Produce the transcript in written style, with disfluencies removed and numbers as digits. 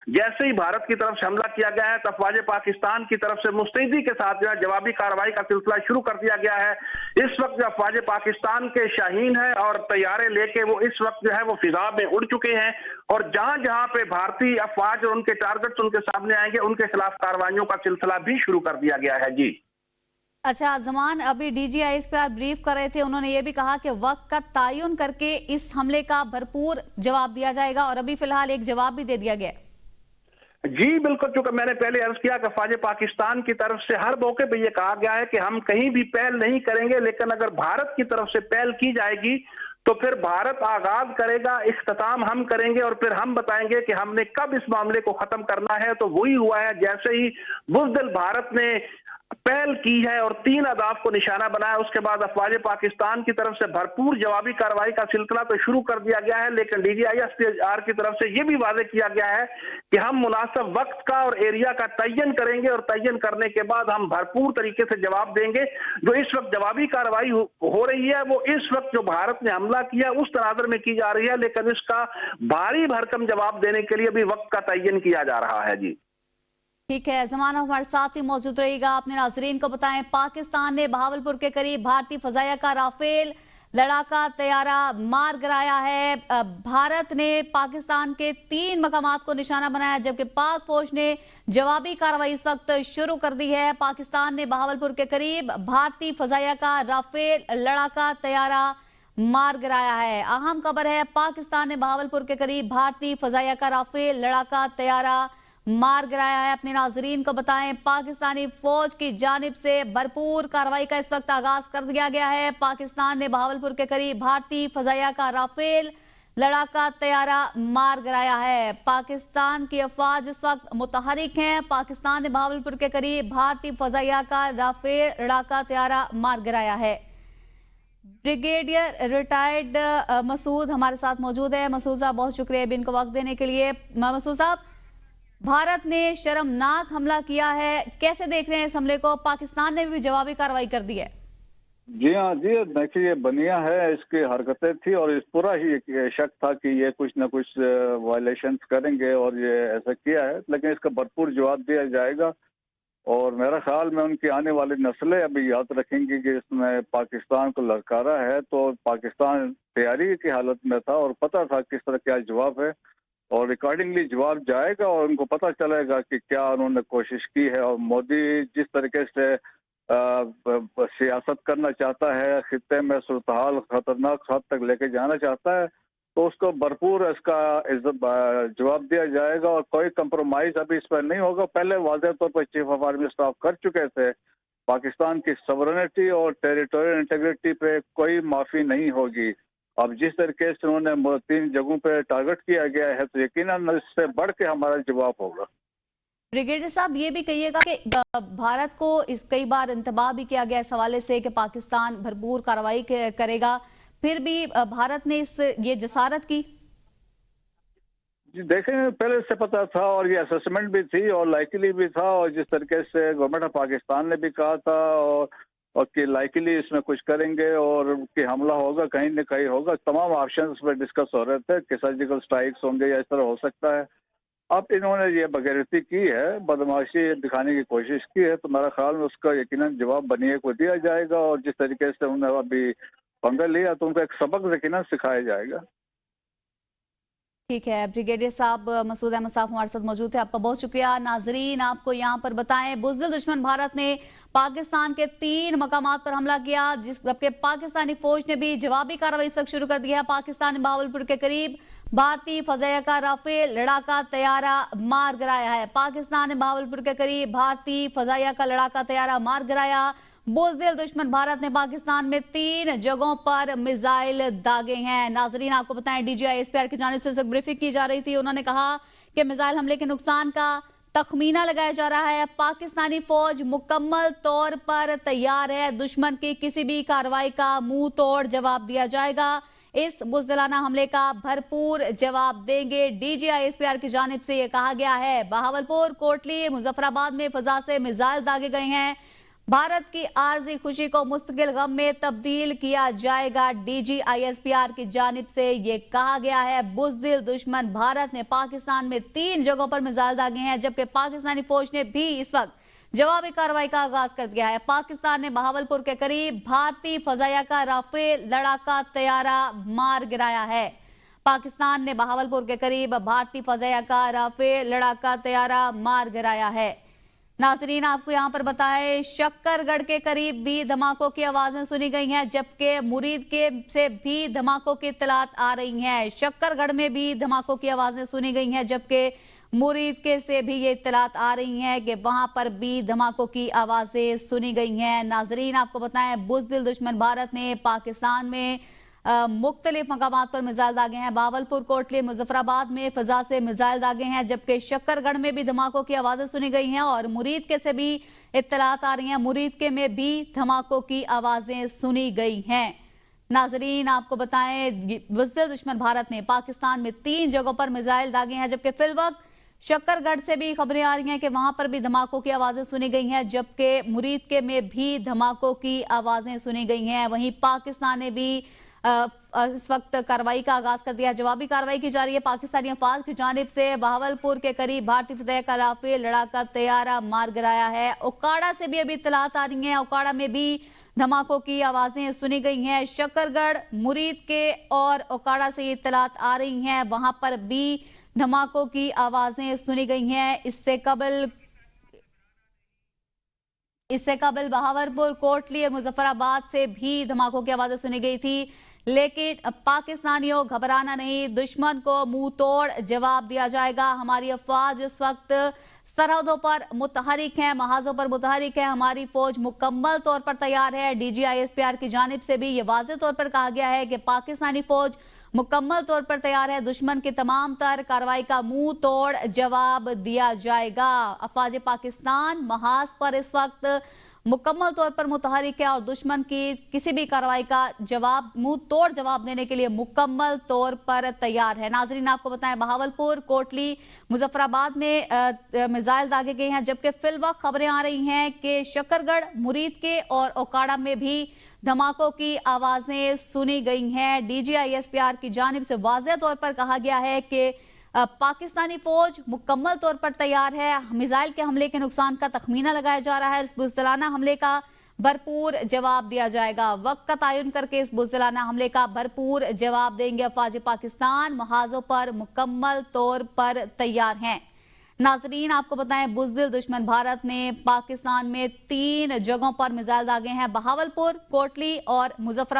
जैसे ही भारत की तरफ से हमला किया गया है, तो अफवाज पाकिस्तान की तरफ से मुस्तैदी के साथ जो है जवाबी कार्रवाई का सिलसिला शुरू कर दिया गया है। इस वक्त जो अफवाज पाकिस्तान के शाहीन है और तैयारे लेके वो इस वक्त जो है वो फिजा में उड़ चुके हैं, और जहां जहां पे भारतीय अफवाज और उनके टारगेट्स उनके सामने आएंगे, उनके खिलाफ कार्रवाइयों का सिलसिला भी शुरू कर दिया गया है। जी अच्छा जमान, अभी डीजीआई इस पर ब्रीफ कर रहे थे, उन्होंने ये भी कहा कि वक्त का तयन करके इस हमले का भरपूर जवाब दिया जाएगा, और अभी फिलहाल एक जवाब भी दे दिया गया है। जी बिल्कुल, चूंकि मैंने पहले अर्ज किया कि फौज पाकिस्तान की तरफ से हर मौके पर यह कहा गया है कि हम कहीं भी पहल नहीं करेंगे, लेकिन अगर भारत की तरफ से पहल की जाएगी तो फिर भारत आगाज करेगा, इख्तिताम हम करेंगे और फिर हम बताएंगे कि हमने कब इस मामले को खत्म करना है। तो वही हुआ है, जैसे ही बुज़दिल भारत ने पहल की है और 3 अहदाफ को निशाना बनाया, उसके बाद अफवाज पाकिस्तान की तरफ से भरपूर जवाबी कार्रवाई का सिलसिला तो शुरू कर दिया गया है, लेकिन DGISPR की तरफ से यह भी वादे किया गया है कि हम मुनासिब वक्त का और एरिया का तयन करेंगे, और तयन करने के बाद हम भरपूर तरीके से जवाब देंगे। जो इस वक्त जवाबी कार्रवाई हो रही है वो इस वक्त जो भारत ने हमला किया उस तनाजर में की जा रही है, लेकिन इसका भारी भरकम जवाब देने के लिए भी वक्त का तयन किया जा रहा है। जी ठीक है, जमाना हमारे साथ ही मौजूद रहेगा। अपने नाजरीन को बताएं, पाकिस्तान ने बहावलपुर के करीब भारतीय फजाया का राफेल लड़ाका तैयारा मार गिराया है। भारत ने पाकिस्तान के 3 मकामात को निशाना बनाया, जबकि पाक फौज ने जवाबी कार्रवाई इस वक्त शुरू कर दी है। पाकिस्तान ने बहावलपुर के करीब भारतीय फजाया का राफेल लड़ाका तैयारा मार गिराया है। अहम खबर है, पाकिस्तान ने बहावलपुर के करीब भारतीय फजाया का राफेल लड़ाका तैयारा मार गिराया है। अपने नाजरीन को बताएं, पाकिस्तानी फौज की जानिब से भरपूर कार्रवाई का इस वक्त आगाज कर दिया गया है। पाकिस्तान ने बहावलपुर के करीब भारतीय फजाया का राफेल लड़ाका तैयारा मार गिराया है। पाकिस्तान की अफवाज इस वक्त मुतहरिक हैं। पाकिस्तान ने बहावलपुर के करीब भारतीय फजाया का राफेल लड़ाका तैयारा मार गिराया है। ब्रिगेडियर रिटायर्ड मसूद हमारे साथ मौजूद है। मसूद साहब, बहुत शुक्रिया इनको वक्त देने के लिए। मसूद साहब, भारत ने शर्मनाक हमला किया है, कैसे देख रहे हैं इस हमले को? पाकिस्तान ने भी जवाबी कार्रवाई कर दी है। जी हाँ जी, देखिए ये बनिया है, इसकी हरकतें थी और इस पूरा ही शक था कि ये कुछ ना कुछ वायलेशन करेंगे और ये ऐसा किया है, लेकिन इसका भरपूर जवाब दिया जाएगा। और मेरा ख्याल में उनकी आने वाली नस्लें अभी याद रखेंगी कि इसमें पाकिस्तान को ललकारा है, तो पाकिस्तान तैयारी की हालत में था और पता था किस तरह क्या जवाब है, और रिकॉर्डिंगली जवाब जाएगा और उनको पता चलेगा कि क्या उन्होंने कोशिश की है। और मोदी जिस तरीके से सियासत करना चाहता है, खित्ते में सूरत हाल खतरनाक हद तक लेके जाना चाहता है, तो उसको भरपूर इसका जवाब दिया जाएगा और कोई कंप्रोमाइज अभी इस पर नहीं होगा। पहले वाज़ेह तौर पर चीफ ऑफ आर्मी स्टाफ कर चुके थे, पाकिस्तान की सॉवरेनिटी और टेरिटोरियल इंटीग्रिटी पे कोई माफी नहीं होगी। अब जिस तरीके से उन्होंने 3 जगहों पे टारगेट किया गया है, तो यकीनन इससे बढ़ के हमारा जवाब होगा। ब्रिगेडियर साहब, ये भी कहिएगा कि भारत को इस कई बार इंतबाह भी किया गया इस हवाले से कि पाकिस्तान भरपूर कार्रवाई करेगा, फिर भी भारत ने ये जसारत की। जी देखें, पहले से पता था और ये असेसमेंट भी थी और लाइकली भी था, और जिस तरीके से गवर्नमेंट ऑफ पाकिस्तान ने भी कहा था और कि लाइकली इसमें कुछ करेंगे और कि हमला होगा, कहीं न कहीं होगा। तमाम ऑप्शंस पर डिस्कस हो रहे थे कि सर्जिकल स्ट्राइक्स होंगे या इस तरह हो सकता है। अब इन्होंने ये बगैरती की है, बदमाशी दिखाने की कोशिश की है, तो मेरा ख्याल में उसका यकीनन जवाब बनिए को दिया जाएगा। और जिस तरीके से उन्होंने अभी पंगा लिया, तो उनको एक सबक यकीनन सिखाया जाएगा। ठीक है, ब्रिगेडियर साहब मसूद अहमद साहब हमारे साथ मौजूद थे, आपका बहुत शुक्रिया। नाजरीन, आपको यहाँ पर बताएं, बुज़दिल दुश्मन भारत ने पाकिस्तान के 3 मकामात पर हमला किया, जबकि पाकिस्तानी फौज ने भी जवाबी कार्रवाई इस वक्त शुरू कर दी है। पाकिस्तान ने बहावलपुर के करीब भारतीय फजाया का राफेल लड़ाका तैयारा मार गिराया है। पाकिस्तान ने बहावलपुर के करीब भारतीय फजाया का लड़ाका तैयारा मार गिराया। बुज़दिल दुश्मन भारत ने पाकिस्तान में 3 जगहों पर मिसाइल दागे हैं। नाजरीन, आपको बताएं, DGISPR की जानिब से ब्रीफिंग की जा रही थी। उन्होंने कहा कि मिसाइल हमले के नुकसान का तखमीना लगाया जा रहा है। पाकिस्तानी फौज मुकम्मल तौर पर तैयार है, दुश्मन की किसी भी कार्रवाई का मुंह तोड़ जवाब दिया जाएगा। इस बुज़दिलाना हमले का भरपूर जवाब देंगे। DGISPR की जानिब से यह कहा गया है। बहावलपुर, कोटली, मुजफ्फराबाद में फजा से मिसाइल दागे गए हैं। भारत की आर्जी खुशी को मुस्तकिल गम में तब्दील किया जाएगा। DGISPR की जानिब से ये कहा गया है। बुज़दिल दुश्मन भारत ने पाकिस्तान में 3 जगहों पर मिसाइल दागे हैं, जबकि पाकिस्तानी फौज ने भी इस वक्त जवाबी कार्रवाई का आगाज कर दिया है। पाकिस्तान ने बहावलपुर के करीब भारतीय फजाया का राफेल लड़ाका तैयारा मार गिराया है। पाकिस्तान ने बहावलपुर के करीब भारतीय फजाया का राफेल लड़ाका तैयारा मार गिराया है। नाजरीन, आपको यहां पर बताएं, शक्करगढ़ के करीब भी धमाकों की आवाजें सुनी गई हैं, जबकि मुरीद के से भी धमाकों की इत्तलात आ रही हैं। शक्करगढ़ में भी धमाकों की आवाजें सुनी गई हैं, जबकि मुरीद के से भी ये इत्तलात आ रही हैं कि वहां पर भी धमाकों की आवाजें सुनी गई हैं। नाजरीन, आपको बताएं, बुज़दिल दुश्मन भारत ने पाकिस्तान में मुख्तलिफ मकामात पर मिसाइल दागे हैं। बहावलपुर, कोटली, मुजफ्फराबाद में फिजा से मिसाइल दागे हैं, जबकि शक्करगढ़ में भी धमाकों की आवाजें सुनी गई हैं और मुरीद के से भी इत्तलात आ रही हैं। मुरीद के में भी धमाकों की आवाजें सुनी गई हैं। नाजरीन, आपको बताएं, बुज़दिल दुश्मन भारत ने पाकिस्तान में 3 जगहों पर मिसाइल दागे हैं, जबकि फिलवक्त शक्करगढ़ से भी खबरें आ रही हैं कि वहां पर भी धमाकों की आवाजें सुनी गई हैं, जबकि मुरीद के में भी धमाकों की आवाजें सुनी गई हैं। वहीं पाकिस्तान ने भी इस वक्त कार्रवाई का आगाज कर दिया। जवाबी कार्रवाई की जा रही है पाकिस्तानी अफवाज की जानिब से। बहावलपुर के करीब भारतीय फजाया का राफेल लड़ाका तैयारा मार गिराया है। ओकाड़ा से भी अभी इत्तलात आ रही हैं, ओकाड़ा में भी धमाकों की आवाजें सुनी गई हैं। शक्करगढ़, मुरीद के और ओकाड़ा से ये इत्तलात आ रही हैं, वहां पर भी धमाकों की आवाजें सुनी गई हैं। इससे कबल बहावलपुर, कोटली और मुजफ्फराबाद से भी धमाकों की आवाजें सुनी गई थी, लेकिन पाकिस्तानियों घबराना नहीं, दुश्मन को मुंह तोड़ जवाब दिया जाएगा। हमारी अफवाज इस वक्त सरहदों पर मुतहरिक है, महाजों पर मुतहरिक है। हमारी फौज मुकम्मल तौर पर तैयार है। DGISPR की जानिब से भी ये वाज़ेह तौर पर कहा गया है कि पाकिस्तानी फौज मुकम्मल तौर पर तैयार है। दुश्मन की तमाम तर कार्रवाई का मुंह तोड़ जवाब दिया जाएगा। अफवाज पाकिस्तान महाज पर इस वक्त मुकम्मल तौर पर मुतहरिक है और दुश्मन की किसी भी कार्रवाई का जवाब, मुंह तोड़ जवाब देने के लिए मुकम्मल तौर पर तैयार है। नाजरीन, आपको बताएं, बहावलपुर, कोटली, मुजफ्फराबाद में मिसाइल दागे गए हैं, जबकि फिलवक्त खबरें आ रही हैं कि शक्करगढ़, मुरीद के और ओकाड़ा में भी धमाकों की आवाजें सुनी गई हैं। DGISPR की जानिब से वाज़ेह तौर पर कहा गया है कि पाकिस्तानी फौज मुकम्मल तौर पर तैयार है। मिसाइल के हमले के नुकसान का तखमीना लगाया जा रहा है। इस बुज़दिलाना हमले का भरपूर जवाब दिया जाएगा। वक्त का तयन करके इस बुज़दिलाना हमले का भरपूर जवाब देंगे। अफवाज पाकिस्तान महाजों पर मुकम्मल तौर पर तैयार हैं। नाजरीन, आपको बताएं, बुज़दिल दुश्मन भारत ने पाकिस्तान में 3 जगहों पर मिसाइल दागे हैं, बहावलपुर, कोटली और मुजफ्फराबाद।